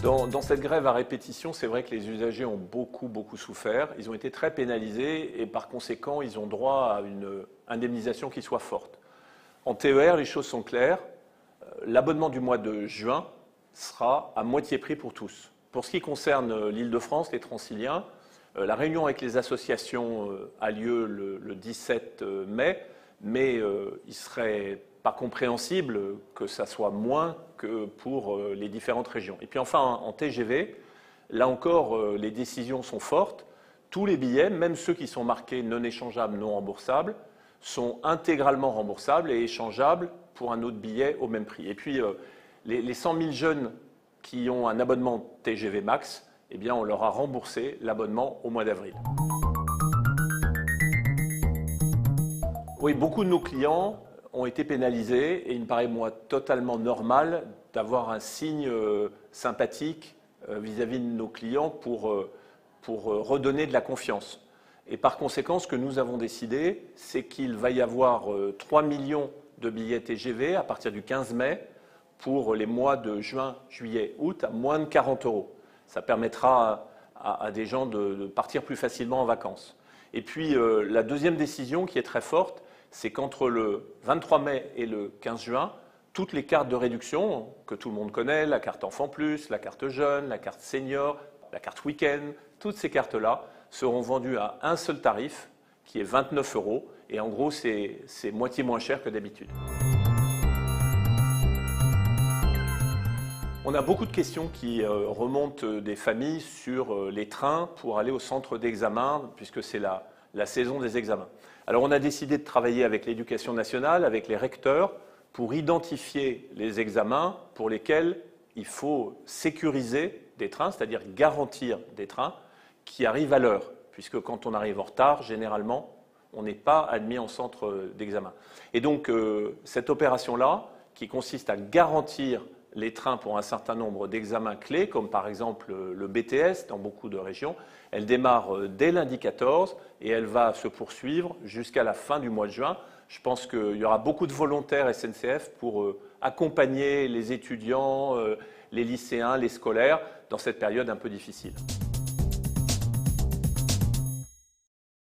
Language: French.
Dans cette grève à répétition, c'est vrai que les usagers ont beaucoup souffert. Ils ont été très pénalisés et par conséquent, ils ont droit à une indemnisation qui soit forte. En TER, les choses sont claires. L'abonnement du mois de juin sera à moitié prix pour tous. Pour ce qui concerne l'Île-de-France, les Transiliens, la réunion avec les associations a lieu le 17 mai, mais il serait pas compréhensible que ça soit moins que pour les différentes régions. Et puis enfin, en TGV, là encore, les décisions sont fortes. Tous les billets, même ceux qui sont marqués non échangeables, non remboursables, sont intégralement remboursables et échangeables pour un autre billet au même prix. Et puis, les 100 000 jeunes qui ont un abonnement TGV Max, eh bien, on leur a remboursé l'abonnement au mois d'avril. Oui, beaucoup de nos clients ont été pénalisés et il me paraît, moi, totalement normal d'avoir un signe sympathique vis-à-vis de nos clients pour redonner de la confiance. Et par conséquent, ce que nous avons décidé, c'est qu'il va y avoir 3 millions de billets TGV à partir du 15 mai pour les mois de juin, juillet, août à moins de 40 €. Ça permettra à des gens de partir plus facilement en vacances. Et puis la deuxième décision qui est très forte, c'est qu'entre le 23 mai et le 15 juin, toutes les cartes de réduction que tout le monde connaît, la carte Enfant Plus, la carte Jeune, la carte Senior, la carte Week-end, toutes ces cartes-là seront vendues à un seul tarif qui est 29 €. Et en gros, c'est moitié moins cher que d'habitude. On a beaucoup de questions qui remontent des familles sur les trains pour aller au centre d'examen, puisque c'est la saison des examens. Alors on a décidé de travailler avec l'Éducation nationale, avec les recteurs, pour identifier les examens pour lesquels il faut sécuriser des trains, c'est-à-dire garantir des trains qui arrivent à l'heure, puisque quand on arrive en retard, généralement, on n'est pas admis en centre d'examen. Et donc cette opération-là, qui consiste à garantir les trains pour un certain nombre d'examens clés, comme par exemple le BTS dans beaucoup de régions, elle démarre dès lundi 14 et elle va se poursuivre jusqu'à la fin du mois de juin. Je pense qu'il y aura beaucoup de volontaires SNCF pour accompagner les étudiants, les lycéens, les scolaires dans cette période un peu difficile.